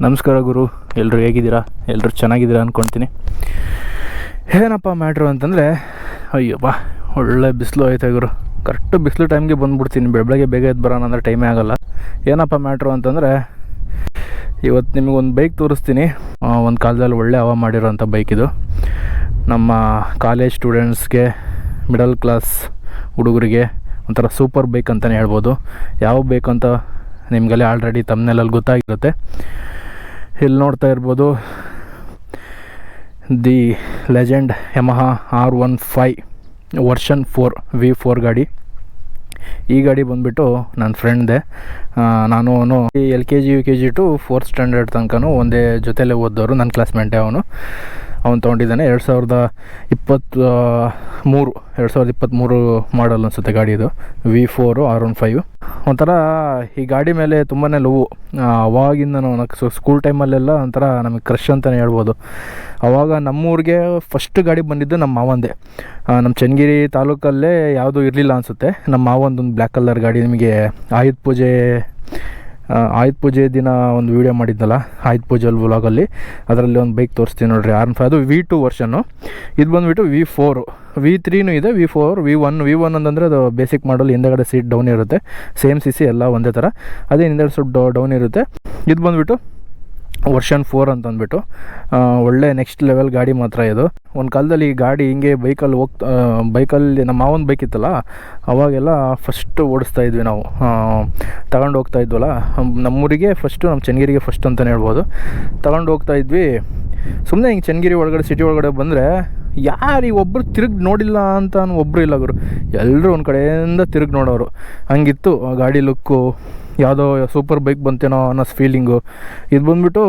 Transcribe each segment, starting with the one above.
ನಮಸ್ಕಾರ ಗುರು, ಎಲ್ಲರೂ ಹೇಗಿದ್ದೀರಾ? ಎಲ್ಲರೂ ಚೆನ್ನಾಗಿದ್ದೀರಾ ಅಂದ್ಕೊಳ್ತೀನಿ. ಏನಪ್ಪ ಮ್ಯಾಟ್ರು ಅಂತಂದರೆ, ಅಯ್ಯಪ್ಪ ಒಳ್ಳೆ ಬಿಸಿಲು ಐತೆ ಗುರು. ಕರೆಕ್ಟು ಬಿಸಿಲು ಟೈಮ್ಗೆ ಬಂದುಬಿಡ್ತೀನಿ. ಬೆಳಗ್ಗೆ ಬೇಗ ಎದ್ದು ಬರೋಣ ಅಂದರೆ ಟೈಮೇ ಆಗೋಲ್ಲ. ಏನಪ್ಪ ಮ್ಯಾಟ್ರು ಅಂತಂದರೆ, ಇವತ್ತು ನಿಮಗೊಂದು ಬೈಕ್ ತೋರಿಸ್ತೀನಿ. ಒಂದು ಕಾಲದಲ್ಲಿ ಒಳ್ಳೆ ಹವಾ ಮಾಡಿರೋಂಥ ಬೈಕ್ ಇದು. ನಮ್ಮ ಕಾಲೇಜ್ ಸ್ಟೂಡೆಂಟ್ಸ್ಗೆ, ಮಿಡಲ್ ಕ್ಲಾಸ್ ಹುಡುಗರಿಗೆ ಒಂಥರ ಸೂಪರ್ ಬೈಕ್ ಅಂತಲೇ ಹೇಳ್ಬೋದು. ಯಾವ ಬೈಕ್ ಅಂತ ನಿಮಗೆಲ್ಲ ಆಲ್ರೆಡಿ ತಮ್ಮನೇಲಲ್ಲಿ ಗೊತ್ತಾಗಿರುತ್ತೆ. ಇಲ್ಲಿ ನೋಡ್ತಾ ಇರ್ಬೋದು, the legend Yamaha R15 version 4 V4 ಗಾಡಿ. ಈ ಗಾಡಿ ಬಂದುಬಿಟ್ಟು ನನ್ನ ಫ್ರೆಂಡ್ದೆ. ನಾನು LKG UKG to 4th standard ತನಕನೂ ಒಂದೇ ಜೊತೆಯಲ್ಲೇ ಓದೋರು. ನನ್ನ ಕ್ಲಾಸ್ಮೇಟೇ ಅವನು ತೊಗೊಂಡಿದ್ದಾನೆ. 2023 ಮಾಡಲ್ ಅನಿಸುತ್ತೆ ಗಾಡಿ ಇದು. V4 R15. ಒಂಥರ ಈ ಗಾಡಿ ಮೇಲೆ ತುಂಬಾ ಲವ್. ಅವಾಗಿಂದ ನನಗೆ ಸ್ಕೂಲ್ ಟೈಮಲ್ಲೆಲ್ಲ ಒಂಥರ ನಮಗೆ ಕ್ರಶ್ ಅಂತಲೇ ಹೇಳ್ಬೋದು. ಆವಾಗ ನಮ್ಮೂರಿಗೆ ಫಸ್ಟ್ ಗಾಡಿ ಬಂದಿದ್ದು ನಮ್ಮ ಮಾವಂದೆ. ನಮ್ಮ ಚನ್ನಗಿರಿ ತಾಲೂಕಲ್ಲೇ ಯಾವುದೂ ಇರಲಿಲ್ಲ ಅನಿಸುತ್ತೆ. ನಮ್ಮ ಮಾವಂದೊಂದು ಬ್ಲ್ಯಾಕ್ ಕಲರ್ ಗಾಡಿ. ನಿಮಗೆ ಆಯುಧ ಪೂಜೆ ದಿನ ಒಂದು ವೀಡಿಯೋ ಮಾಡಿದ್ನಲ್ಲ, ಆಯುಧ ಪೂಜೆ ವ್ಲಾಗಲ್ಲಿ, ಅದರಲ್ಲಿ ಒಂದು ಬೈಕ್ ತೋರಿಸ್ತೀನಿ ನೋಡಿರಿ. R15 ಅದು V2 ವರ್ಷನ್ನು. ಇದು ಬಂದುಬಿಟ್ಟು V4. V3 ಇದೆ, V4, V1 ಅಂತಂದರೆ ಅದು ಬೇಸಿಕ್ ಮಾಡಲ್. ಹಿಂದೆಗಡೆ ಸೀಟ್ ಡೌನ್ ಇರುತ್ತೆ. ಸೇಮ್ CC ಎಲ್ಲ ಒಂದೇ ಥರ. ಅದೇ ಹಿಂದೆಗಡೆ ಸ್ವಲ್ಪ ಡೌನ್ ಇರುತ್ತೆ. ಇದು ಬಂದುಬಿಟ್ಟು ವರ್ಷನ್ 4 ಅಂತ ಅಂದ್ಬಿಟ್ಟು ಒಳ್ಳೆ ನೆಕ್ಸ್ಟ್ ಲೆವೆಲ್ ಗಾಡಿ ಮಾತ್ರ ಇದು. ಒಂದು ಕಾಲದಲ್ಲಿ ಈ ಗಾಡಿ ಹಿಂಗೆ ಬೈಕಲ್ಲಿ ನಮ್ಮ ಮಾವನ ಬೈಕ್ ಇತ್ತಲ್ಲ, ಅವಾಗೆಲ್ಲ ಫಸ್ಟ್ ಓಡಿಸ್ತಾ ಇದ್ವಿ ನಾವು. ತಗೊಂಡು ಹೋಗ್ತಾ ಇದ್ವಲ್ಲ ನಮ್ಮೂರಿಗೆ ಫಸ್ಟು, ನಮ್ಮ ಚನ್ನಗಿರಿಗೆ ಫಸ್ಟ್ ಅಂತಲೇ ಹೇಳ್ಬೋದು. ತಗೊಂಡು ಹೋಗ್ತಾ ಇದ್ವಿ. ಸುಮ್ಮನೆ ಹಿಂಗೆ ಚನ್ನಗಿರಿ ಒಳಗಡೆ, ಸಿಟಿ ಒಳಗಡೆ ಬಂದರೆ ಯಾರು ಒಬ್ಬರು ತಿರುಗಿ ನೋಡಿಲ್ಲ ಅಂತ ಒಬ್ಬರು ಇಲ್ಲ ಗುರು. ಎಲ್ಲರೂ ಒಂದು ಕಡೆಯಿಂದ ತಿರುಗಿ ನೋಡೋರು. ಹಂಗಿತ್ತು ಗಾಡಿ ಲುಕ್ಕು. ಯಾವುದೋ ಸೂಪರ್ ಬೈಕ್ ಬಂತೇನೋ ಅನ್ನೋ ಫೀಲಿಂಗು. ಇದು ಬಂದುಬಿಟ್ಟು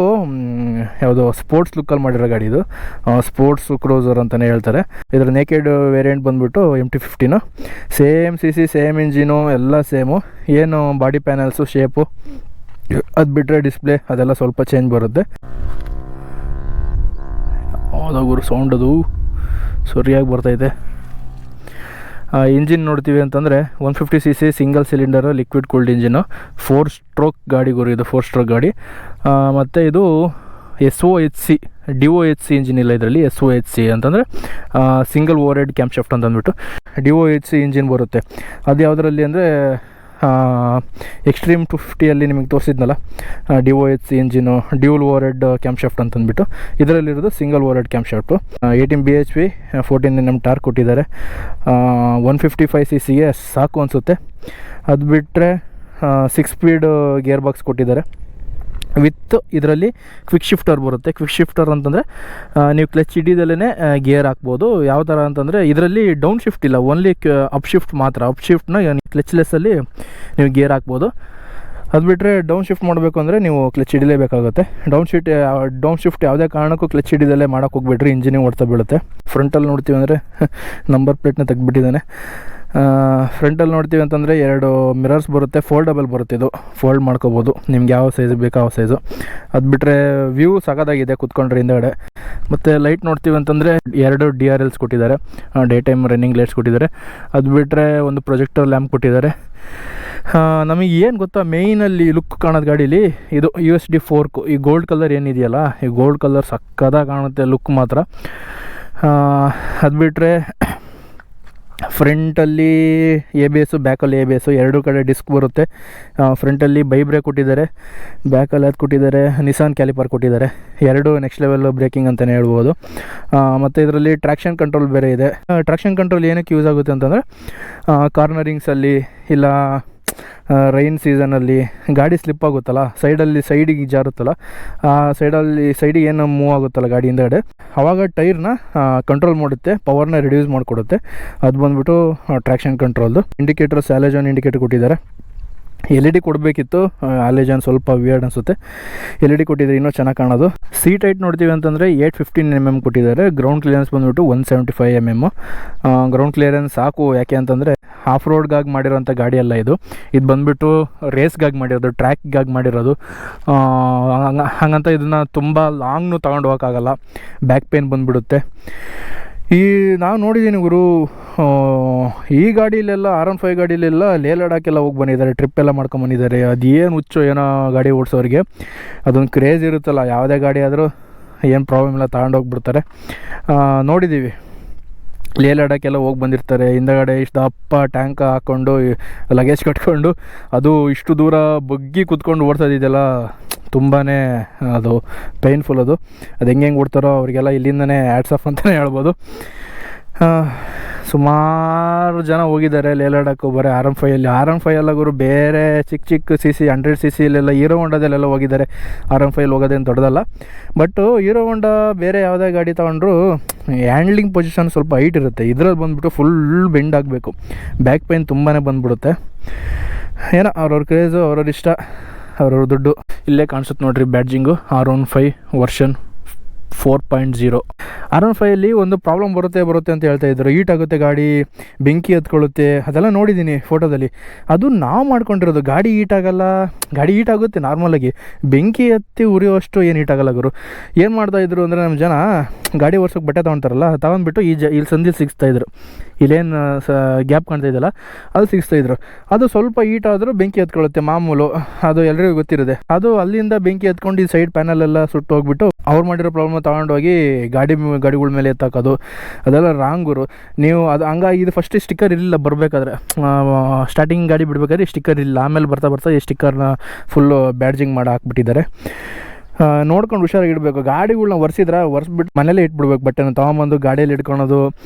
ಯಾವುದೋ ಸ್ಪೋರ್ಟ್ಸ್ ಲುಕ್ಕಲ್ಲಿ ಮಾಡಿರೋ ಗಾಡಿ ಇದು. ಸ್ಪೋರ್ಟ್ಸ್ ಕ್ರೂಸರ್ ಅಂತಲೇ ಹೇಳ್ತಾರೆ. ಇದರ ನೇಕೆಡ್ ವೇರಿಯಂಟ್ ಬಂದುಬಿಟ್ಟು MT-15. Same CC, same engine, ಎಲ್ಲ ಸೇಮು. ಏನು ಬಾಡಿ ಪ್ಯಾನಲ್ಸು, ಶೇಪು ಅದು ಬಿಟ್ಟರೆ ಡಿಸ್ಪ್ಲೇ ಅದೆಲ್ಲ ಸ್ವಲ್ಪ ಚೇಂಜ್ ಬರುತ್ತೆ. ಹೌದಾಗುರು, ಸೌಂಡ್ ಅದು ಸರಿಯಾಗಿ ಬರ್ತೈತೆ. ಇಂಜಿನ್ ನೋಡ್ತೀವಿ ಅಂತಂದರೆ 150cc single cylinder liquid cooled engine. 4 stroke ಗಾಡಿ ಗುರು ಇದು. 4 ಸ್ಟ್ರೋಕ್ ಗಾಡಿ. ಮತ್ತು ಇದು SOHC, DOHC ಇಂಜಿನ್ ಇಲ್ಲ ಇದರಲ್ಲಿ. SOHC ಅಂತಂದರೆ single overhead camp shaft ಅಂತ ಅಂದ್ಬಿಟ್ಟು DOHC ಇಂಜಿನ್ ಬರುತ್ತೆ. ಅದು ಯಾವುದರಲ್ಲಿ ಅಂದರೆ ಎಕ್ಸ್ಟ್ರೀಮ್ 250 ನಿಮಗೆ ತೋರಿಸಿದ್ನಲ್ಲ, DOHC engine, dual overhead camshaft ಅಂತಂದ್ಬಿಟ್ಟು. ಇದರಲ್ಲಿರೋದು single overhead camshaft. 18 bhp, 14 Nm torque ಕೊಟ್ಟಿದ್ದಾರೆ. 155cc ಸಾಕು ಅನಿಸುತ್ತೆ. ಅದು ಬಿಟ್ಟರೆ 6 ಸ್ಪೀಡ್ ಗೇರ್ ಬಾಕ್ಸ್ ಕೊಟ್ಟಿದ್ದಾರೆ. ವಿತ್ ಇದರಲ್ಲಿ ಕ್ವಿಕ್ ಶಿಫ್ಟರ್ ಬರುತ್ತೆ. ಕ್ವಿಕ್ ಶಿಫ್ಟರ್ ಅಂತಂದರೆ ನೀವು ಕ್ಲಚ್ ಹಿಡಿದಲ್ಲೇ ಗೇರ್ ಹಾಕ್ಬೋದು. ಯಾವ ಥರ ಅಂತಂದರೆ ಇದರಲ್ಲಿ ಡೌನ್ ಶಿಫ್ಟ್ ಇಲ್ಲ, ಓನ್ಲಿ ಅಪ್ ಶಿಫ್ಟ್ ಮಾತ್ರ. ಅಪ್ ಶಿಫ್ಟ್ನ ಕ್ಲಚ್ಲೆಸ್ಸಲ್ಲಿ ನೀವು ಗೇರ್ ಹಾಕ್ಬೋದು. ಅದು ಬಿಟ್ಟರೆ ಡೌನ್ ಶಿಫ್ಟ್ ಮಾಡಬೇಕು ಅಂದರೆ ನೀವು ಕ್ಲಚ್ ಹಿಡಿಲೇಬೇಕಾಗುತ್ತೆ. ಡೌನ್ ಶಿಫ್ಟ್ ಯಾವುದೇ ಕಾರಣಕ್ಕೂ ಕ್ಲಚ್ ಹಿಡಿದಲ್ಲೇ ಮಾಡೋಕ್ಕೆ ಹೋಗ್ಬಿಟ್ರಿ, ಇಂಜಿನಿಗೆ ಹೊಡ್ತಾ ಬೀಳುತ್ತೆ. ಫ್ರಂಟಲ್ಲಿ ನೋಡ್ತೀವಿ ಅಂದರೆ ನಂಬರ್ ಪ್ಲೇಟ್ನ ತೆಗೆದುಬಿಟ್ಟಿದ್ದಾನೆ. ಫ್ರಂಟಲ್ಲಿ ನೋಡ್ತೀವಿ ಅಂತಂದರೆ 2 ಮಿರರ್ಸ್ ಬರುತ್ತೆ. ಫೋಲ್ಡಬಲ್ ಬರುತ್ತೆ. ಇದು ಫೋಲ್ಡ್ ಮಾಡ್ಕೋಬೋದು ನಿಮ್ಗೆ ಯಾವ ಸೈಜ್ ಬೇಕೋ ಆ ಸೈಜು. ಅದು ಬಿಟ್ಟರೆ ವ್ಯೂ ಸಖತ್ತಾಗಿದೆ ಕೂತ್ಕೊಂಡ್ರೆ ಹಿಂದೆಗಡೆ. ಮತ್ತು ಲೈಟ್ ನೋಡ್ತೀವಿ ಅಂತಂದರೆ 2 DRLs ಕೊಟ್ಟಿದ್ದಾರೆ. ಡೇ ಟೈಮ್ ರನ್ನಿಂಗ್ ಲೈಟ್ಸ್ ಕೊಟ್ಟಿದ್ದಾರೆ. ಅದು ಬಿಟ್ಟರೆ ಒಂದು ಪ್ರೊಜೆಕ್ಟರ್ ಲ್ಯಾಂಪ್ ಕೊಟ್ಟಿದ್ದಾರೆ. ನಮಗೆ ಏನು ಗೊತ್ತಾ ಮೇಯ್ನಲ್ಲಿ ಲುಕ್ ಕಾಣೋದು ಗಾಡೀಲಿ, ಇದು USD ಫೋರ್ಕು. ಈ ಗೋಲ್ಡ್ ಕಲರ್ ಏನಿದೆಯಲ್ಲ, ಈ ಗೋಲ್ಡ್ ಕಲರ್ ಸಕ್ಕತ್ತಾಗಿ ಕಾಣುತ್ತೆ ಲುಕ್ ಮಾತ್ರ. ಅದು ಬಿಟ್ಟರೆ ಫ್ರಂಟಲ್ಲಿ ABS, ಬ್ಯಾಕಲ್ಲಿ ABS, 2 ಕಡೆ ಡಿಸ್ಕ್ ಬರುತ್ತೆ. ಫ್ರಂಟಲ್ಲಿ ಬ್ರೇಕ್ ಕೊಟ್ಟಿದ್ದಾರೆ, ಬ್ಯಾಕಲ್ಲಿ ಅದು ಕೊಟ್ಟಿದ್ದಾರೆ. ನಿಸಾನ್ ಕ್ಯಾಲಿಪರ್ ಕೊಟ್ಟಿದ್ದಾರೆ. 2 ನೆಕ್ಸ್ಟ್ ಲೆವೆಲ್ ಬ್ರೇಕಿಂಗ್ ಅಂತಲೇ ಹೇಳ್ಬೋದು. ಮತ್ತು ಇದರಲ್ಲಿ ಟ್ರ್ಯಾಕ್ಷನ್ ಕಂಟ್ರೋಲ್ ಬೇರೆ ಇದೆ. ಟ್ರ್ಯಾಕ್ಷನ್ ಕಂಟ್ರೋಲ್ ಏನಕ್ಕೆ ಯೂಸ್ ಆಗುತ್ತೆ ಅಂತಂದರೆ ಕಾರ್ನರಿಂಗ್ಸಲ್ಲಿ ಇಲ್ಲ ರೈನ್ ಸೀಸನಲ್ಲಿ ಗಾಡಿ ಸ್ಲಿಪ್ ಆಗುತ್ತಲ್ಲ, ಸೈಡಿಗೆ ಜಾರುತ್ತಲ್ಲ, ಸೈಡಿಗೆ ಏನು ಮೂವ್ ಆಗುತ್ತಲ್ಲ ಗಾಡಿ ಹಿಂದೆಗಡೆ, ಆವಾಗ ಟೈರ್ನ ಕಂಟ್ರೋಲ್ ಮಾಡುತ್ತೆ, ಪವರ್ನ ರಿಡ್ಯೂಸ್ ಮಾಡಿಕೊಡುತ್ತೆ. ಅದು ಬಂದುಬಿಟ್ಟು ಟ್ರ್ಯಾಕ್ಷನ್ ಕಂಟ್ರೋಲ್ದು. ಇಂಡಿಕೇಟರ್ಸ್ ಹ್ಯಾಲೋಜನ್ ಇಂಡಿಕೇಟರ್ ಕೊಟ್ಟಿದ್ದಾರೆ. LED ಕೊಡಬೇಕಿತ್ತು, ಹ್ಯಾಲೋಜನ್ ಸ್ವಲ್ಪ ವಿಯರ್ಡ್ ಅನಿಸುತ್ತೆ. LED ಕೊಟ್ಟಿದ್ದಾರೆ, ಇನ್ನೂ ಚೆನ್ನಾಗಿ ಕಾಣೋದು. ಸೀಟ್ ಹೈಟ್ ನೋಡ್ತೀವಿ ಅಂತಂದರೆ 815 mm ಕೊಟ್ಟಿದ್ದಾರೆ. ಗ್ರೌಂಡ್ ಕ್ಲಿಯರೆನ್ಸ್ ಬಂದುಬಿಟ್ಟು 175 mm. ಗ್ರೌಂಡ್ ಕ್ಲಿಯರೆನ್ಸ್ ಸಾಕು. ಯಾಕೆ ಅಂತಂದರೆ ಆಫ್ ರೋಡ್ಗಾಗಿ ಮಾಡಿರೋಂಥ ಗಾಡಿ ಅಲ್ಲ ಇದು. ಇದು ಬಂದುಬಿಟ್ಟು ರೇಸ್ಗಾಗಿ ಮಾಡಿರೋದು, ಟ್ರ್ಯಾಕ್ಗಾಗಿ ಮಾಡಿರೋದು. ಹಾಗಂತ ಇದನ್ನು ತುಂಬ ಲಾಂಗ್ನು ತೊಗೊಂಡು ಹೋಗೋಕ್ಕಾಗಲ್ಲ, ಬ್ಯಾಕ್ ಪೇನ್ ಬಂದುಬಿಡುತ್ತೆ. ಈ ನಾವು ನೋಡಿದ್ದೀನಿ ಗುರು, ಈ ಗಾಡೀಲೆಲ್ಲ R15 ಗಾಡೀಲೆಲ್ಲ ಲೇ ಲಡಾಖೆಲ್ಲ ಹೋಗಿ ಬಂದಿದ್ದಾರೆ, ಟ್ರಿಪ್ ಎಲ್ಲ ಮಾಡ್ಕೊಂಬಂದಿದ್ದಾರೆ. ಅದೇನು ಹುಚ್ಚು ಏನೋ ಗಾಡಿ ಓಡಿಸೋರಿಗೆ, ಅದೊಂದು ಕ್ರೇಜ್ ಇರುತ್ತಲ್ಲ. ಯಾವುದೇ ಗಾಡಿ ಆದರೂ ಏನು ಪ್ರಾಬ್ಲಮ್ ಇಲ್ಲ, ತಗೊಂಡೋಗ್ಬಿಡ್ತಾರೆ. ನೋಡಿದ್ದೀವಿ, ಲೇ ಲಡಾಖೆಲ್ಲ ಹೋಗಿ ಬಂದಿರ್ತಾರೆ. ಹಿಂದಗಡೆ ಇಷ್ಟು ದಪ್ಪ ಟ್ಯಾಂಕ್ ಹಾಕ್ಕೊಂಡು ಲಗೇಜ್ ಕಟ್ಕೊಂಡು ಅದು ಇಷ್ಟು ದೂರ ಬಗ್ಗಿ ಕೂತ್ಕೊಂಡು ಓಡಿಸೋದಿದೆಯಲ್ಲ, ತುಂಬಾ ಅದು ಪೇಯ್ನ್ಫುಲ್. ಅದು ಹೆಂಗೆ ಓಡ್ತಾರೋ ಅವರಿಗೆಲ್ಲ ಇಲ್ಲಿಂದನೇ ಹ್ಯಾಟ್ಸ್ ಆಫ್ ಅಂತಲೇ ಹೇಳ್ಬೋದು. ಸುಮಾರು ಜನ ಹೋಗಿದ್ದಾರೆ ಲೇ ಲಡಾಖ್ ಬರೀ R15 R15 ಎಲ್ಲ ಗುರು. ಬೇರೆ ಚಿಕ್ಕ ಚಿಕ್ಕ CC 100 CCಲೆಲ್ಲ ಹೀರೋ ಹೊಂಡದಲ್ಲೆಲ್ಲ ಹೋಗಿದ್ದಾರೆ. R15 ಹೋಗೋದೇನು ದೊಡ್ಡದಲ್ಲ. ಬಟ್ಟು ಹೀರೋ ಹೊಂಡ ಬೇರೆ ಯಾವುದೇ ಗಾಡಿ ತೊಗೊಂಡ್ರು ಹ್ಯಾಂಡ್ಲಿಂಗ್ ಪೊಸಿಷನ್ ಸ್ವಲ್ಪ ಹೈಟ್ ಇರುತ್ತೆ. ಇದ್ರಲ್ಲಿ ಬಂದುಬಿಟ್ಟು ಫುಲ್ ಬೆಂಡ್ ಆಗಬೇಕು, ಬ್ಯಾಕ್ ಪೈನ್ ತುಂಬಾ ಬಂದುಬಿಡುತ್ತೆ. ಏನೋ ಅವ್ರವ್ರ ಕ್ರೇಜು, ಅವ್ರವ್ರ ಇಷ್ಟ, ಅವ್ರವ್ರ ದುಡ್ಡು. ಇಲ್ಲೇ ಕಾಣಿಸುತ್ತೆ ನೋಡಿರಿ ಬ್ಯಾಡ್ಜಿಂಗು, R15 ವರ್ಷನ್ 4.0. R15 ಒಂದು ಪ್ರಾಬ್ಲಮ್ ಬರುತ್ತೆ ಅಂತ ಹೇಳ್ತಾ ಇದ್ರು. ಹೀಟ್ ಆಗುತ್ತೆ ಗಾಡಿ, ಬೆಂಕಿ ಹತ್ಕೊಳ್ಳುತ್ತೆ, ಅದೆಲ್ಲ ನೋಡಿದ್ದೀನಿ ಫೋಟೋದಲ್ಲಿ. ಅದು ನಾವು ಮಾಡ್ಕೊಂಡಿರೋದು. ಗಾಡಿ ಹೀಟ್ ಆಗಲ್ಲ, ಗಾಡಿ ಹೀಟ್ ಆಗುತ್ತೆ ನಾರ್ಮಲಾಗಿ, ಬೆಂಕಿ ಹತ್ತಿ ಉರಿಯೋಷ್ಟು ಏನು ಹೀಟ್ ಆಗಲ್ಲ ಗುರು. ಏನು ಮಾಡ್ತಾಯಿದ್ರು ಅಂದರೆ ನಮ್ಮ ಜನ ಗಾಡಿ ವರ್ಷಕ್ಕೆ ಬಟ್ಟೆ ತೊಗೊಳ್ತಾರಲ್ಲ, ತಗೊಂಡ್ಬಿಟ್ಟು ಇಲ್ಲಿ ಸಂದಿಲ್ ಸಿಗಿಸ್ತಾಯಿದ್ರು. ಇಲ್ಲೇನು ಗ್ಯಾಪ್ ಕಾಣ್ತಾ ಇದೆಯಲ್ಲ ಅದು ಸಿಗಿಸ್ತಾಯಿದ್ರು. ಅದು ಸ್ವಲ್ಪ ಹೀಟ್ ಆದರೂ ಬೆಂಕಿ ಹತ್ಕೊಳ್ಳುತ್ತೆ ಮಾಮೂಲು, ಅದು ಎಲ್ರಿಗೂ ಗೊತ್ತಿರುತ್ತೆ. ಅದು ಅಲ್ಲಿಂದ ಬೆಂಕಿ ಹತ್ಕೊಂಡು ಈ ಸೈಡ್ ಪ್ಯಾನಲೆಲ್ಲ ಸುಟ್ಟು ಹೋಗ್ಬಿಟ್ಟು ಅವ್ರು ಮಾಡಿರೋ ಪ್ರಾಬ್ಲಮ್ ತೊಗೊಂಡೋಗಿ ಗಾಡಿಗಳ ಮೇಲೆ ಎತ್ತಾಕೋದು, ಅದೆಲ್ಲ ರಾಂಗ್ ಗುರು. ನೀವು ಅದು ಹಂಗಾಗಿ ಇದು ಫಸ್ಟ್ ಸ್ಟಿಕ್ಕರ್ ಇರಲಿಲ್ಲ ಬರಬೇಕಾದ್ರೆ, ಸ್ಟಾರ್ಟಿಂಗ್ ಗಾಡಿ ಬಿಡಬೇಕಾದ್ರೆ ಸ್ಟಿಕ್ಕರ್ ಇಲ್ಲ. ಆಮೇಲೆ ಬರ್ತಾ ಈ ಸ್ಟಿಕ್ಕರ್ನ ಫುಲ್ಲು ಬ್ಯಾಡ್ಜಿಂಗ್ ಮಾಡಿ ಹಾಕ್ಬಿಟ್ಟಿದ್ದಾರೆ. ನೋಡ್ಕೊಂಡು ಹುಷಾರಾಗಿಡಬೇಕು. ಗಾಡಿಗಳ್ನ ಒರೆಸ್ಬಿಟ್ಟು ಮನೇಲೇ ಇಟ್ಬಿಡ್ಬೇಕು. ಬಟ್ಟೆನ ತೊಗೊಂಬಂದು ಗಾಡಿಯಲ್ಲಿ ಇಟ್ಕೊಳೋದು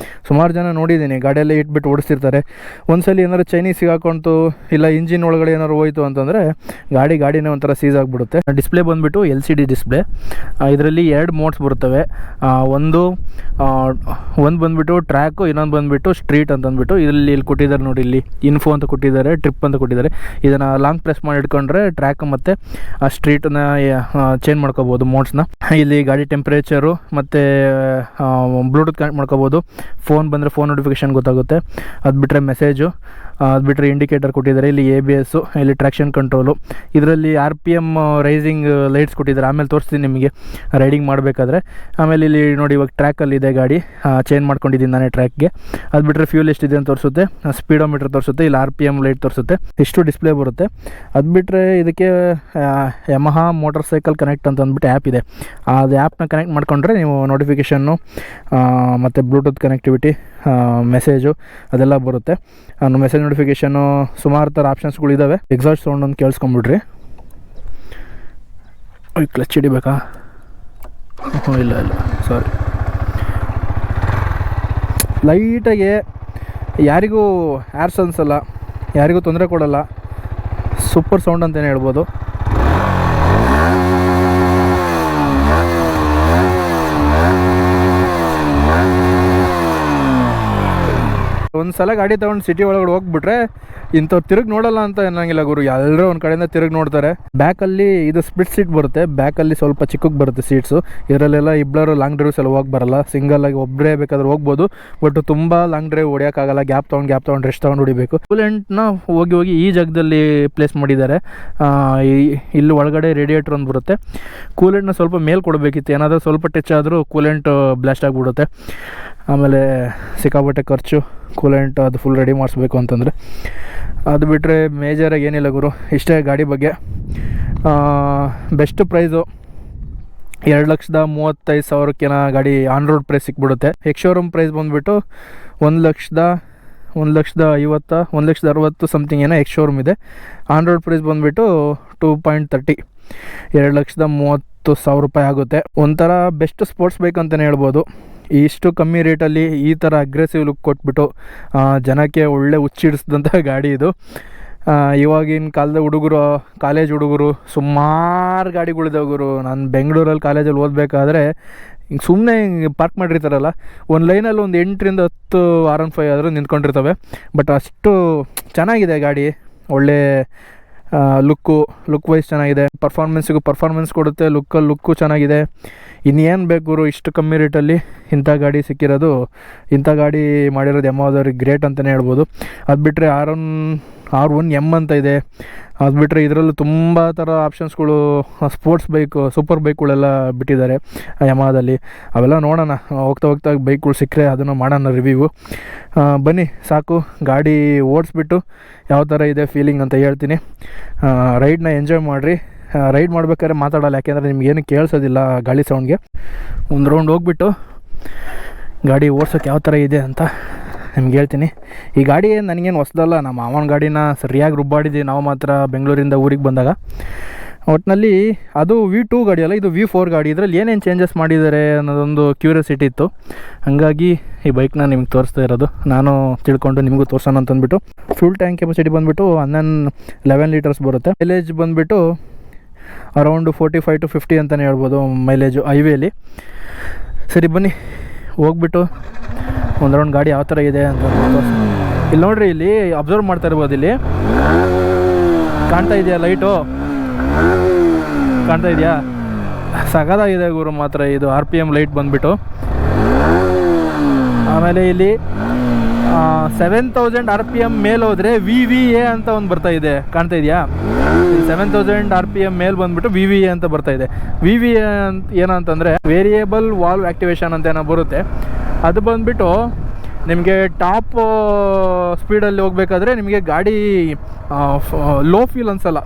ಸುಮಾರು ಜನ ನೋಡಿದ್ದೀನಿ. ಗಾಡಿಯಲ್ಲೇ ಇಟ್ಬಿಟ್ಟು ಓಡಿಸ್ತಿರ್ತಾರೆ. ಒಂದ್ಸಲ ಏನಾದ್ರು ಚೈನೀಸ್ ಸಿಗಾಕೊಂತು, ಇಲ್ಲ ಇಂಜಿನ್ ಒಳಗಡೆ ಏನಾದ್ರು ಹೋಯ್ತು ಅಂತಂದರೆ ಗಾಡಿನೇ ಒಂಥರ ಸೀಸ್ ಆಗಿಬಿಡುತ್ತೆ. ಡಿಸ್ಪ್ಲೇ ಬಂದುಬಿಟ್ಟು LCD ಡಿಸ್ಪ್ಲೇ. ಇದರಲ್ಲಿ 2 ಮೋಡ್ಸ್ ಬರುತ್ತವೆ. ಒಂದು ಬಂದುಬಿಟ್ಟು ಟ್ರ್ಯಾಕು, ಇನ್ನೊಂದು ಬಂದುಬಿಟ್ಟು ಸ್ಟ್ರೀಟ್ ಅಂತಂದ್ಬಿಟ್ಟು ಇಲ್ಲಿ ಕೊಟ್ಟಿದ್ದಾರೆ ನೋಡಿ. ಇಲ್ಲಿ ಇನ್ಫೋ ಅಂತ ಕೊಟ್ಟಿದ್ದಾರೆ, ಟ್ರಿಪ್ ಅಂತ ಕೊಟ್ಟಿದ್ದಾರೆ. ಇದನ್ನು ಲಾಂಗ್ ಪ್ರೆಸ್ ಮಾಡಿ ಇಟ್ಕೊಂಡ್ರೆ ಟ್ರ್ಯಾಕ್ ಮತ್ತು ಸ್ಟ್ರೀಟನ್ನ ಚೇಂಜ್ ಮಾಡ್ಕೋಬೋದು ಮೋಡ್ಸ್ನ. ಇಲ್ಲಿ ಗಾಡಿ ಟೆಂಪ್ರೇಚರು ಮತ್ತು ಬ್ಲೂಟೂತ್ ಕನೆಕ್ಟ್ ಮಾಡ್ಕೋಬೋದು. ಫೋನ್ ಬಂದರೆ ಫೋನ್ ನೋಟಿಫಿಕೇಷನ್ ಗೊತ್ತಾಗುತ್ತೆ. ಅದು ಬಿಟ್ಟರೆ ಮೆಸೇಜು, ಅದು ಬಿಟ್ಟರೆ ಇಂಡಿಕೇಟರ್ ಕೊಟ್ಟಿದ್ದಾರೆ. ಇಲ್ಲಿ ABS, ಇಲ್ಲಿ ಟ್ರ್ಯಾಕ್ಷನ್ ಕಂಟ್ರೋಲು. ಇದರಲ್ಲಿ RPM ರೈಸಿಂಗ್ ಲೈಟ್ಸ್ ಕೊಟ್ಟಿದ್ದಾರೆ. ಆಮೇಲೆ ತೋರಿಸ್ತೀನಿ ನಿಮಗೆ ರೈಡಿಂಗ್ ಮಾಡಬೇಕಾದ್ರೆ. ಆಮೇಲೆ ಇಲ್ಲಿ ನೋಡಿ, ಇವಾಗ ಟ್ರ್ಯಾಕಲ್ಲಿದೆ ಗಾಡಿ, ಚೇಂಜ್ ಮಾಡ್ಕೊಂಡಿದ್ದೀನಿ ನಾನೇ ಟ್ರ್ಯಾಕ್ಗೆ. ಅದು ಬಿಟ್ಟರೆ ಫ್ಯೂಲ್ ಎಷ್ಟಿದೆ ಅಂತ ತೋರಿಸುತ್ತೆ, ಸ್ಪೀಡೋಮೀಟರ್ ತೋರಿಸುತ್ತೆ, ಇಲ್ಲಿ RPM ಲೈಟ್ ತೋರಿಸುತ್ತೆ. ಇಷ್ಟು ಡಿಸ್ಪ್ಲೇ ಬರುತ್ತೆ. ಅದು ಬಿಟ್ಟರೆ ಇದಕ್ಕೆ ಯಮಹಾ ಮೋಟರ್ ಸೈಕಲ್ ಕನೆಕ್ಟ್ ಅಂತ ಅಂದ್ಬಿಟ್ಟು ಆ್ಯಪ್ ಇದೆ. ಅದು ಆ್ಯಪ್ನ ಕನೆಕ್ಟ್ ಮಾಡಿಕೊಂಡ್ರೆ ನೀವು ನೋಟಿಫಿಕೇಷನ್ನು ಮತ್ತು ಬ್ಲೂಟೂತ್ ಕನೆಕ್ಟಿವಿಟಿ, ಮೆಸೇಜು ಅದೆಲ್ಲ ಬರುತ್ತೆ. ಮೆಸೇಜ್ ನೋಟಿಫಿಕೇಷನ್ನು ಸುಮಾರು ಥರ ಆಪ್ಷನ್ಸ್ಗಳಿದ್ದಾವೆ. ಎಕ್ಸಾಸ್ಟ್ ಸೌಂಡ್ ಒಂದು ಕೇಳಿಸ್ಕೊಂಬಿಡ್ರಿ. ಕ್ಲಚ್ ಹಿಡಿಬೇಕಾ? ಇಲ್ಲ ಸಾರಿ. ಲೈಟಾಗಿ, ಯಾರಿಗೂ ಏರ್ಸ್ ಅನ್ಸಲ್ಲ, ಯಾರಿಗೂ ತೊಂದರೆ ಕೊಡಲ್ಲ. ಸೂಪರ್ ಸೌಂಡ್ ಅಂತಲೇ ಹೇಳ್ಬೋದು. ಒಂದು ಸಲ ಗಾಡಿ ತೊಗೊಂಡು ಸಿಟಿ ಒಳಗಡೆ ಹೋಗ್ಬಿಟ್ರೆ ಇಂಥವ್ರು ತಿರುಗಿ ನೋಡಲ್ಲ ಅಂತ ಅನ್ನಂಗಿಲ್ಲ ಗುರು. ಎಲ್ಲರೂ ಒಂದು ಕಡೆಯಿಂದ ತಿರುಗಿ ನೋಡ್ತಾರೆ. ಬ್ಯಾಕಲ್ಲಿ ಇದು ಸ್ಪ್ಲಿಟ್ ಸೀಟ್ ಬರುತ್ತೆ. ಬ್ಯಾಕಲ್ಲಿ ಸ್ವಲ್ಪ ಚಿಕ್ಕಕ್ಕೆ ಬರುತ್ತೆ ಸೀಟ್ಸು. ಇದರಲ್ಲೆಲ್ಲ ಇಬ್ಬರು ಲಾಂಗ್ ಡ್ರೈವ್ಸ್ ಎಲ್ಲ ಹೋಗಿ ಬರಲ್ಲ. ಸಿಂಗಲಾಗಿ ಒಬ್ಬರೇ ಬೇಕಾದ್ರೆ ಹೋಗ್ಬೋದು. ಬಟ್ ತುಂಬ ಲಾಂಗ್ ಡ್ರೈವ್ ಹೊಡಿಯೋಕ್ಕಾಗಲ್ಲ. ಗ್ಯಾಪ್ ತೊಗೊಂಡು ರೆಸ್ಟ್ ತೊಗೊಂಡು ಹೊಡಿಬೇಕು. ಕೂಲೆಂಟ್ನ ಹೋಗಿ ಈ ಜಾಗದಲ್ಲಿ ಪ್ಲೇಸ್ ಮಾಡಿದ್ದಾರೆ. ಇಲ್ಲಿ ಒಳಗಡೆ ರೇಡಿಯೇಟರ್ ಒಂದು ಬರುತ್ತೆ. ಕೂಲೆಂಟ್ನ ಸ್ವಲ್ಪ ಮೇಲ್ ಕೊಡಬೇಕಿತ್ತು. ಏನಾದರೂ ಸ್ವಲ್ಪ ಟಚ್ ಆದರೂ ಕೂಲೆಂಟ್ ಬ್ಲಾಸ್ಟ್ ಆಗಿಬಿಡುತ್ತೆ. ಆಮೇಲೆ ಸಿಕ್ಕಾಪಟ್ಟೆ ಖರ್ಚು ಕೂಲೆಂಟ್ ಅದು ಫುಲ್ ರೆಡಿ ಮಾಡಿಸ್ಬೇಕು ಅಂತಂದರೆ. ಅದು ಬಿಟ್ಟರೆ ಮೇಜರಾಗಿ ಏನಿಲ್ಲ ಗುರು. ಇಷ್ಟೇ ಗಾಡಿ ಬಗ್ಗೆ. ಬೆಸ್ಟ್ ಪ್ರೈಸು 2,35,000ಕ್ಕೇನ ಗಾಡಿ ಆನ್ ರೋಡ್ ಪ್ರೈಸ್ ಸಿಕ್ಬಿಡುತ್ತೆ. ಎಕ್ಸ್ ಶೋರೂಮ್ ಪ್ರೈಸ್ ಬಂದುಬಿಟ್ಟು 1,50,1,60,000 ಸಮಥಿಂಗ್ ಏನೋ ಎಕ್ಸ್ ಶೋರೂಮ್ ಇದೆ. ಆನ್ ರೋಡ್ ಪ್ರೈಸ್ ಬಂದುಬಿಟ್ಟು 2.30, 2,30,000 ರೂಪಾಯಿ ಆಗುತ್ತೆ. ಒಂಥರ ಬೆಸ್ಟ್ ಸ್ಪೋರ್ಟ್ಸ್ ಬೈಕ್ ಅಂತಲೇ ಹೇಳ್ಬೋದು. ಇಷ್ಟು ಕಮ್ಮಿ ರೇಟಲ್ಲಿ ಈ ಥರ ಅಗ್ರೆಸಿವ್ ಲುಕ್ ಕೊಟ್ಬಿಟ್ಟು ಜನಕ್ಕೆ ಒಳ್ಳೆ ಹುಚ್ಚಿಡಿಸಿದಂಥ ಗಾಡಿ ಇದು. ಇವಾಗಿನ ಕಾಲದ ಹುಡುಗರು, ಕಾಲೇಜ್ ಹುಡುಗರು ಸುಮಾರು ಗಾಡಿಗಳಿದ್ದಾವೆ ಗುರು. ನಾನು ಬೆಂಗಳೂರಲ್ಲಿ ಕಾಲೇಜಲ್ಲಿ ಓದಬೇಕಾದ್ರೆ ಹಿಂಗೆ ಸುಮ್ಮನೆ ಹಿಂಗೆ ಪಾರ್ಕ್ ಮಾಡಿರ್ತಾರಲ್ಲ, ಒಂದು ಲೈನಲ್ಲಿ ಒಂದು 8ರಿಂದ 10 R15 ಆದರೂ ನಿಂತ್ಕೊಂಡಿರ್ತವೆ. ಬಟ್ ಅಷ್ಟು ಚೆನ್ನಾಗಿದೆ ಗಾಡಿ. ಒಳ್ಳೆ ಲುಕ್ ವೈಸ್ ಚೆನ್ನಾಗಿದೆ. ಪರ್ಫಾರ್ಮೆನ್ಸ್ ಕೊಡುತ್ತೆ. ಲುಕ್ಕು ಚೆನ್ನಾಗಿದೆ. ಇನ್ನೇನು ಬೇಕು ಗುರು, ಇಷ್ಟು ಕಮ್ಮಿ ರೇಟಲ್ಲಿ ಇಂಥ ಗಾಡಿ ಸಿಕ್ಕಿರೋದು, ಇಂಥ ಗಾಡಿ ಮಾಡಿರೋದು ಯಮಹದವ್ರಿಗೆ ಗ್ರೇಟ್ ಅಂತಲೇ ಹೇಳ್ಬೋದು. ಅದು ಬಿಟ್ಟರೆ R1M ಅಂತ ಇದೆ. ಅದು ಬಿಟ್ಟರೆ ಇದರಲ್ಲೂ ತುಂಬ ಥರ ಆಪ್ಷನ್ಸ್ಗಳು, ಸ್ಪೋರ್ಟ್ಸ್ ಬೈಕು, ಸೂಪರ್ ಬೈಕ್ಗಳೆಲ್ಲ ಬಿಟ್ಟಿದ್ದಾರೆ ಯಮಹದಲ್ಲಿ. ಅವೆಲ್ಲ ನೋಡೋಣ, ಹೋಗ್ತಾ ಬೈಕ್ಗಳು ಸಿಕ್ಕರೆ ಅದನ್ನು ಮಾಡೋಣ ರಿವ್ಯೂ. ಬನ್ನಿ, ಸಾಕು ಗಾಡಿ ಓಡಿಸ್ಬಿಟ್ಟು ಯಾವ ಥರ ಇದೆ ಫೀಲಿಂಗ್ ಅಂತ ಹೇಳ್ತೀನಿ. ರೈಡ್ನ ಎಂಜಾಯ್ ಮಾಡಿರಿ. ರೈಡ್ ಮಾಡ್ಬೇಕಾದ್ರೆ ಮಾತಾಡೋಲ್ಲ, ಯಾಕೆಂದರೆ ನಿಮ್ಗೇನು ಕೇಳಿಸೋದಿಲ್ಲ ಗಾಳಿ ಸೌಂಡ್ಗೆ. ಒಂದು ರೌಂಡ್ ಹೋಗ್ಬಿಟ್ಟು ಗಾಡಿ ಓಡ್ಸೋಕ್ಕೆ ಯಾವ ಥರ ಇದೆ ಅಂತ ನಿಮ್ಗೆ ಹೇಳ್ತೀನಿ. ಈ ಗಾಡಿ ನನಗೇನು ಹೊಸದಲ್ಲ, ನಮ್ಮ ಮಾವನ ಗಾಡಿನ ಸರಿಯಾಗಿ ರುಬ್ಬಾಡಿದ್ದೀವಿ ನಾವು ಮಾತ್ರ ಬೆಂಗಳೂರಿಂದ ಊರಿಗೆ ಬಂದಾಗ. ಒಟ್ಟಿನಲ್ಲಿ ಅದು V2 ಗಾಡಿ ಅಲ್ಲ, ಇದು V4 ಗಾಡಿ. ಇದರಲ್ಲಿ ಏನೇನು ಚೇಂಜಸ್ ಮಾಡಿದ್ದಾರೆ ಅನ್ನೋದೊಂದು ಕ್ಯೂರಿಯಾಸಿಟಿ ಇತ್ತು, ಹಾಗಾಗಿ ಈ ಬೈಕ್ನ ನಿಮ್ಗೆ ತೋರಿಸ್ತಾ ಇರೋದು. ನಾನು ತಿಳ್ಕೊಂಡು ನಿಮಗೂ ತೋರ್ಸೋಣ ಅಂತಂದ್ಬಿಟ್ಟು. ಫ್ಯೂಲ್ ಟ್ಯಾಂಕ್ ಕೆಪಾಸಿಟಿ ಬಂದುಬಿಟ್ಟು 11 ಲೀಟರ್ಸ್ ಬರುತ್ತೆ. ಮೈಲೇಜ್ ಬಂದುಬಿಟ್ಟು ಅರೌಂಡು 45 to 50 ಅಂತಲೇ ಹೇಳ್ಬೋದು ಮೈಲೇಜು ಹೈವೇಲಿ. ಸರಿ ಬನ್ನಿ ಹೋಗ್ಬಿಟ್ಟು ಒಂದು ರೌಂಡ್ ಗಾಡಿ ಯಾವ ಥರ ಇದೆ ಅಂತ ಇಲ್ಲಿ ನೋಡ್ರಿ. ಇಲ್ಲಿ ಅಬ್ಸರ್ವ್ ಮಾಡ್ತಾ ಇರ್ಬೋದು, ಇಲ್ಲಿ ಕಾಣ್ತಾ ಇದೆಯಾ ಲೈಟು, ಕಾಣ್ತಾ ಇದೆಯಾ? ಸಗದಾಗಿದೆ ಗುರು ಮಾತ್ರ ಇದು RPM ಲೈಟ್ ಬಂದುಬಿಟ್ಟು. ಆಮೇಲೆ ಇಲ್ಲಿ 7000 RPM ಮೇಲೆ ಹೋದರೆ VVA ಅಂತ ಒಂದು ಬರ್ತಾ ಇದೆ, ಕಾಣ್ತಾ ಇದೆಯಾ? 7000 RPM ಮೇಲೆ ಬಂದುಬಿಟ್ಟು VVA ಅಂತ ಬರ್ತಾ ಇದೆ. VVA ಅಂತ ಏನಂತಂದರೆ ವೇರಿಯೇಬಲ್ ವಾಲ್ವ್ ಆ್ಯಕ್ಟಿವೇಶನ್ ಅಂತ ಏನೋ ಬರುತ್ತೆ. ಅದು ಬಂದುಬಿಟ್ಟು ನಿಮಗೆ ಟಾಪ್ ಸ್ಪೀಡಲ್ಲಿ ಹೋಗಬೇಕಾದ್ರೆ ನಿಮಗೆ ಗಾಡಿ ಲೋ ಫೀಲ್ ಅನ್ಸಲ್ಲ,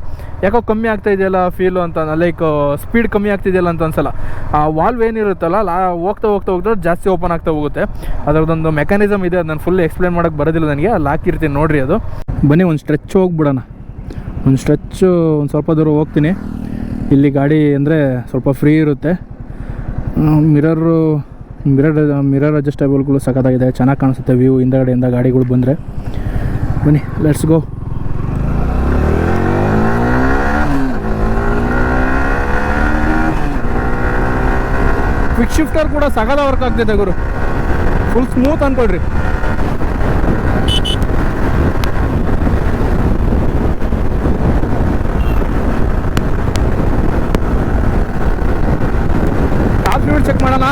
ಯಾಕೋ ಕಮ್ಮಿ ಆಗ್ತಾ ಇದೆಯಲ್ಲ ಫೀಲು ಅಂತ, ಲೈಕ್ ಸ್ಪೀಡ್ ಕಮ್ಮಿ ಆಗ್ತಿದೆಯಲ್ಲ ಅಂತ ಅನ್ಸಲ್ಲ. ಆ ವಾಲ್ವ್ ಏನಿರುತ್ತಲ್ಲ ಹೋಗ್ತಾ ಜಾಸ್ತಿ ಓಪನ್ ಆಗ್ತಾ ಹೋಗುತ್ತೆ. ಅದರದ್ದೊಂದು ಮೆಕ್ಯಾನಿಸಮ್ ಇದೆ, ಅದು ನಾನು ಫುಲ್ ಎಕ್ಸ್ಪ್ಲೇನ್ ಮಾಡೋಕ್ಕೆ ಬರೋದಿಲ್ಲ ನನಗೆ, ಅಲ್ಲಿ ಹಾಕಿರ್ತೀನಿ ನೋಡಿರಿ ಅದು. ಬನ್ನಿ ಒಂದು ಸ್ಟ್ರೆಚ್ ಹೋಗ್ಬಿಡೋಣ. ಒಂದು ಸ್ವಲ್ಪ ದೂರ ಹೋಗ್ತೀನಿ. ಇಲ್ಲಿ ಗಾಡಿ ಅಂದರೆ ಸ್ವಲ್ಪ ಫ್ರೀ ಇರುತ್ತೆ. ಮಿರರ್ ಅಡ್ಜಸ್ಟೇಬಲ್ಗಳು ಸಖತ್ತಾಗಿದೆ, ಚೆನ್ನಾಗಿ ಕಾಣಿಸುತ್ತೆ ವ್ಯೂ ಹಿಂದಗಡೆಯಿಂದ ಗಾಡಿಗಳು ಬಂದರೆ. ಬನ್ನಿ ಲೆಟ್ಸ್ ಗೋ. ಕ್ವಿಕ್ ಶಿಫ್ಟರ್ ಕೂಡ ಸಖದ ವರ್ಕ್ ಆಗ್ತಿದೆ ಗುರು, ಫುಲ್ ಸ್ಮೂತ್ ಅನ್ಕೊಳ್ರಿ. ಟಾಪ್ ಸ್ಪೀಡ್ ಚೆಕ್ ಮಾಡೋಣ.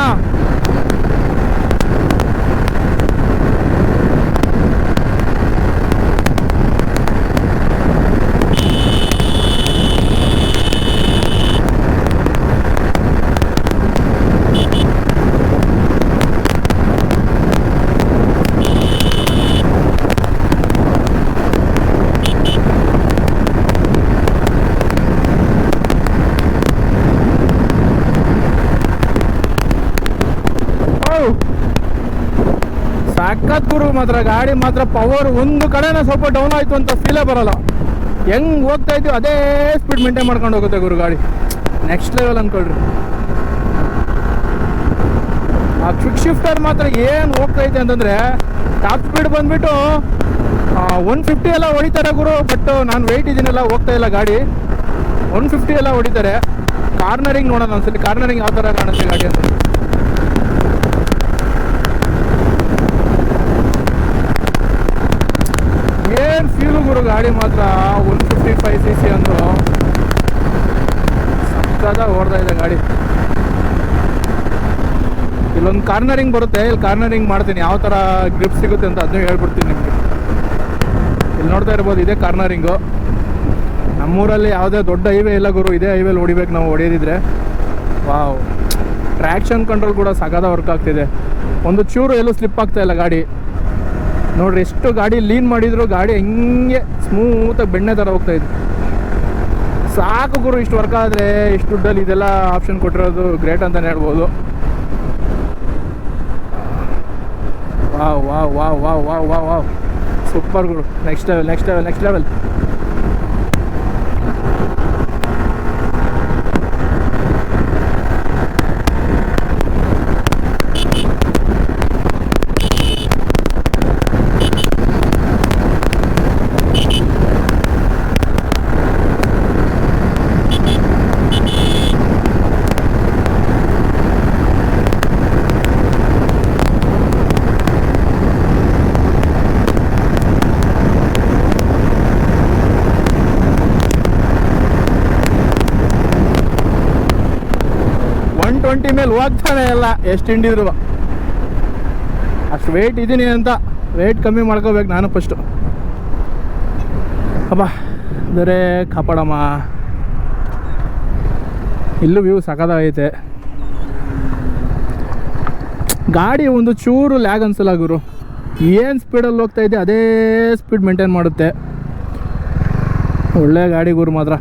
ಸಖತ್ ಗುರು ಮಾತ್ರ ಗಾಡಿ ಮಾತ್ರ ಪವರ್ ಒಂದು ಕಡೆನ ಸ್ವಲ್ಪ ಡೌನ್ ಆಯಿತು ಅಂತ ಫೀಲೇ ಬರೋಲ್ಲ. ಹೆಂಗೆ ಹೋಗ್ತಾ ಇದ್ದೀವಿ ಅದೇ ಸ್ಪೀಡ್ ಮೇಂಟೈನ್ ಮಾಡ್ಕೊಂಡು ಹೋಗುತ್ತೆ ಗುರು ಗಾಡಿ, ನೆಕ್ಸ್ಟ್ ಲೆವೆಲ್ ಅಂದ್ಕೊಳ್ರಿ. ಆ ಕ್ವಿಕ್ ಶಿಫ್ಟರ್ ಮಾತ್ರ ಏನು ಹೋಗ್ತಾ ಇದೆ ಅಂತಂದರೆ ಟಾಪ್ ಸ್ಪೀಡ್ ಬಂದುಬಿಟ್ಟು 150 ಎಲ್ಲ ಹೊಡಿತಾರೆ ಗುರು. ಬಟ್ ನಾನು ವೆಯ್ಟ್ ಇದನ್ನೆಲ್ಲ ಹೋಗ್ತಾ ಇಲ್ಲ ಗಾಡಿ, 150 ಎಲ್ಲ ಹೊಡಿತಾರೆ. ಕಾರ್ನರಿಂಗ್ ನೋಡೋಣ ಒಂದ್ಸಲಿ, ಕಾರ್ನರಿಂಗ್ ಯಾವ ಥರ ಕಾಣುತ್ತೆ ಗಾಡಿ ಅಂತ. ಏನು ಫೀಲು ಗುರು ಗಾಡಿ ಮಾತ್ರ 155cc ಅಂದರು ಸಕ್ಕತ್ತಾಗಿ ಓಡ್ತಾ ಇದೆ ಗಾಡಿ. ಇಲ್ಲೊಂದು ಕಾರ್ನರಿಂಗ್ ಬರುತ್ತೆ, ಇಲ್ಲಿ ಕಾರ್ನರಿಂಗ್ ಮಾಡ್ತೀನಿ, ಯಾವ ಥರ ಗ್ರಿಪ್ ಸಿಗುತ್ತೆ ಅಂತ ಅದನ್ನೇ ಹೇಳ್ಬಿಡ್ತೀನಿ ನಿಮಗೆ. ಇಲ್ಲಿ ನೋಡ್ತಾ ಇರ್ಬೋದು, ಇದೇ ಕಾರ್ನರಿಂಗು. ನಮ್ಮೂರಲ್ಲಿ ಯಾವುದೇ ದೊಡ್ಡ ಹೈವೇ ಇಲ್ಲ ಗುರು, ಇದೇ ಹೈವೇಲಿ ಹೊಡಿಬೇಕು ನಾವು ಹೊಡೆಯೋದಿದ್ರೆ. ವಾವ್, ಟ್ರ್ಯಾಕ್ಷನ್ ಕಂಟ್ರೋಲ್ ಕೂಡ ಸಗದ ವರ್ಕ್ ಆಗ್ತಿದೆ, ಒಂದು ಚೂರು ಎಲ್ಲೂ ಸ್ಲಿಪ್ ಆಗ್ತಾ ಇಲ್ಲ ಗಾಡಿ. ನೋಡ್ರಿ ಎಷ್ಟು ಗಾಡಿ ಲೀನ್ ಮಾಡಿದ್ರು ಗಾಡಿ ಹಿಂಗೆ ಸ್ಮೂತಾಗಿ ಬೆಣ್ಣೆ ಥರ ಹೋಗ್ತಾ ಇದೆ. ಸಾಕು ಗುರು, ಇಷ್ಟು ವರ್ಕ್ ಆದರೆ ಇಷ್ಟು ದುಡ್ಡಲ್ಲಿ ಇದೆಲ್ಲ ಆಪ್ಷನ್ ಕೊಟ್ಟಿರೋದು ಗ್ರೇಟ್ ಅಂತಲೇ ಹೇಳ್ಬೋದು. Wow wow wow wow wow wow wow super ಗುರು, next level next level next level. ಮೇಲೆ ಹೋಗ್ತಾನೆ ಇಲ್ಲ, ಎಷ್ಟು ಹಿಂಡಿದ್ರು. ಅಷ್ಟು ವೆಯ್ಟ್ ಇದ್ದೀನಿ ಅಂತ ವೆಯ್ಟ್ ಕಮ್ಮಿ ಮಾಡ್ಕೋಬೇಕು ನಾನು ಫಸ್ಟು. ಅಬ್ಬಾ ಅಂದರೆ ಕಾಪಾಡಮ್ಮ. ಇಲ್ಲೂ ವ್ಯೂ ಸಖತ್ತಾಗೈತೆ. ಗಾಡಿ ಒಂದು ಚೂರು ಲ್ಯಾಗ್ ಅನ್ಸಲ್ಲ ಗುರು. ಏನು ಸ್ಪೀಡಲ್ಲಿ ಹೋಗ್ತಾ ಇದೆ ಅದೇ ಸ್ಪೀಡ್ ಮೇಂಟೈನ್ ಮಾಡುತ್ತೆ. ಒಳ್ಳೆ ಗಾಡಿ ಗುರು ಮಾತ್ರ.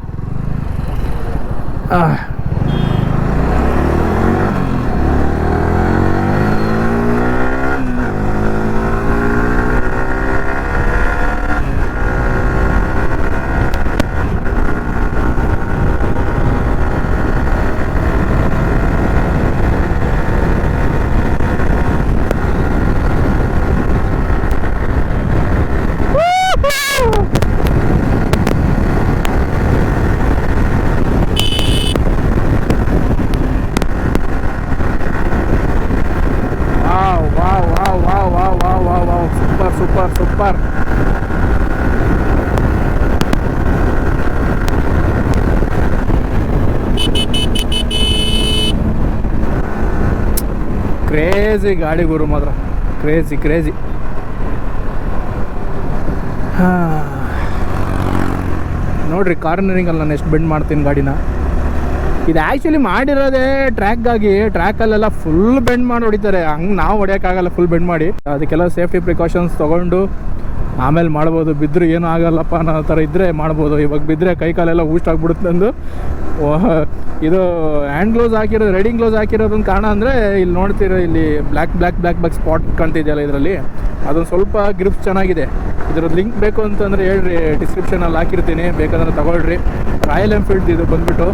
ಸೂಪರ್. ಕ್ರೇಜಿ ಗಾಡಿ ಗುರು ಮಾತ್ರ, ಕ್ರೇಜಿ. ನೋಡ್ರಿ ಕಾರ್ನರಿಂಗಲ್ಲಿ ನಾನು ಎಷ್ಟು ಬೆಂಡ್ ಮಾಡ್ತೀನಿ ಗಾಡಿನ. ಇದು ಆ್ಯಕ್ಚುಲಿ ಮಾಡಿರೋದೇ ಟ್ರ್ಯಾಕ್ಗಾಗಿ. ಟ್ರ್ಯಾಕಲ್ಲೆಲ್ಲ ಫುಲ್ ಬೆಂಡ್ ಮಾಡಿ ಹೊಡಿತಾರೆ. ಹಂಗೆ ನಾವು ಹೊಡಿಯೋಕ್ಕಾಗಲ್ಲ ಫುಲ್ ಬೆಂಡ್ ಮಾಡಿ. ಅದಕ್ಕೆಲ್ಲ ಸೇಫ್ಟಿ ಪ್ರಿಕಾಷನ್ಸ್ ತೊಗೊಂಡು ಆಮೇಲೆ ಮಾಡ್ಬೋದು. ಬಿದ್ದರೂ ಏನೂ ಆಗಲ್ಲಪ್ಪ ಅನ್ನೋ ಥರ ಇದ್ದರೆ ಮಾಡ್ಬೋದು. ಇವಾಗ ಬಿದ್ದರೆ ಕೈ ಕಾಲೆಲ್ಲ ಊಸ್ಟ್ ಆಗಿಬಿಡುತ್ತೆ ನಂದು. ಇದು ಹ್ಯಾಂಡ್ ಗ್ಲೌಸ್ ಹಾಕಿರೋದು, ರೈಡಿಂಗ್ ಗ್ಲೌಸ್ ಹಾಕಿರೋದೊಂದು ಕಾರಣ ಅಂದರೆ ಇಲ್ಲಿ ನೋಡ್ತೀರ, ಇಲ್ಲಿ ಬ್ಲ್ಯಾಕ್ ಸ್ಪಾಟ್ ಕಾಣ್ತಿದೆಯಲ್ಲ ಇದರಲ್ಲಿ, ಅದೊಂದು ಸ್ವಲ್ಪ ಗ್ರಿಪ್ಸ್ ಚೆನ್ನಾಗಿದೆ. ಇದರದ್ದು ಲಿಂಕ್ ಬೇಕು ಅಂತಂದರೆ ಹೇಳ್ರಿ, ಡಿಸ್ಕ್ರಿಪ್ಷನಲ್ಲಿ ಹಾಕಿರ್ತೀನಿ, ಬೇಕಂದ್ರೆ ತಗೊಳ್ರಿ. ರಾಯಲ್ ಎನ್ಫೀಲ್ಡ್ ಇದು ಬಂದುಬಿಟ್ಟು.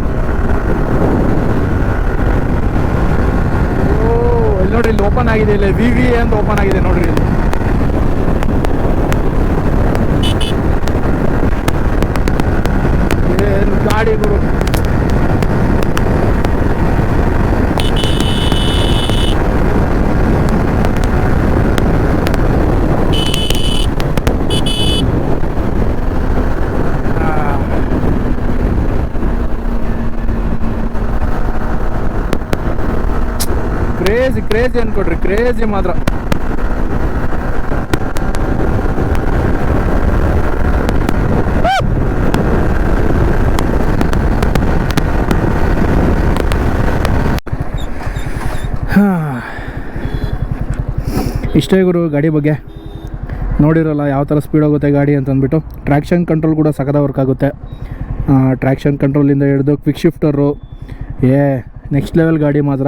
ಇಲ್ಲಿ ನೋಡ್ರಿ, ಇಲ್ಲಿ ಓಪನ್ ಆಗಿದೆ, ಇಲ್ಲಿ VVA ಅಂತ ಓಪನ್ ಆಗಿದೆ ನೋಡ್ರಿ. ಇಲ್ಲಿ ಏನು ಗಾಡಿ ಗುರು. ಕ್ರೇಜಿ ಅನ್ಕೊಡ್ರಿ, ಕ್ರೇಜಿ ಮಾತ್ರ. ಇಷ್ಟೇ ಗುರು ಗಾಡಿ ಬಗ್ಗೆ. ನೋಡಿರಲ್ಲ ಯಾವ ಥರ ಸ್ಪೀಡ್ ಹೋಗುತ್ತೆ ಗಾಡಿ ಅಂತ ಅಂದ್ಬಿಟ್ಟು. ಟ್ರ್ಯಾಕ್ಷನ್ ಕಂಟ್ರೋಲ್ ಕೂಡ ಸಖತ್ ವರ್ಕ್ ಆಗುತ್ತೆ. ಟ್ರ್ಯಾಕ್ಷನ್ ಕಂಟ್ರೋಲಿಂದ ಹಿಡಿದು ಕ್ವಿಕ್ ಶಿಫ್ಟರು, ನೆಕ್ಸ್ಟ್ ಲೆವೆಲ್ ಗಾಡಿ ಮಾತ್ರ.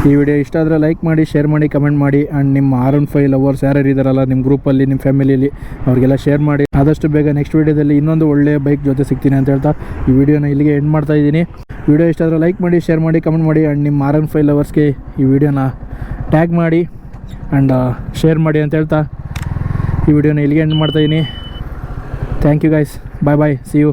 ಈ ವಿಡಿಯೋ ಇಷ್ಟ ಆದರೆ ಲೈಕ್ ಮಾಡಿ, ಶೇರ್ ಮಾಡಿ, ಕಮೆಂಟ್ ಮಾಡಿ. ಆ್ಯಂಡ್ ನಿಮ್ಮ R15 ಲವರ್ಸ್ ಯಾರ್ಯಾರು ಇದ್ದಾರಲ್ಲ ನಿಮ್ಮ ಗ್ರೂಪಲ್ಲಿ, ನಿಮ್ಮ ಫ್ಯಾಮಿಲಿಯಲ್ಲಿ, ಅವ್ರಿಗೆಲ್ಲ ಶೇರ್ ಮಾಡಿ. ಆದಷ್ಟು ಬೇಗ ನೆಕ್ಸ್ಟ್ ವೀಡಿಯೋದಲ್ಲಿ ಇನ್ನೊಂದು ಒಳ್ಳೆಯ ಬೈಕ್ ಜೊತೆ ಸಿಗ್ತೀನಿ ಅಂತ ಹೇಳ್ತಾ ಈ ವಿಡಿಯೋನ ಇಲ್ಲಿಗೆ ಎಂಡ್ ಮಾಡ್ತಾ ಇದ್ದೀನಿ. ವಿಡಿಯೋ ಇಷ್ಟ ಆದರೆ ಲೈಕ್ ಮಾಡಿ, ಶೇರ್ ಮಾಡಿ, ಕಮೆಂಟ್ ಮಾಡಿ. ಆ್ಯಂಡ್ ನಿಮ್ಮ R15 ಲವರ್ಸ್ಗೆ ಈ ವಿಡಿಯೋನ ಟ್ಯಾಗ್ ಮಾಡಿ ಆ್ಯಂಡ್ ಶೇರ್ ಮಾಡಿ ಅಂತ ಹೇಳ್ತಾ ಈ ವಿಡಿಯೋನ ಇಲ್ಲಿಗೆ ಎಂಡ್ ಮಾಡ್ತಾಯಿದ್ದೀನಿ. Thank you guys, bye, see you.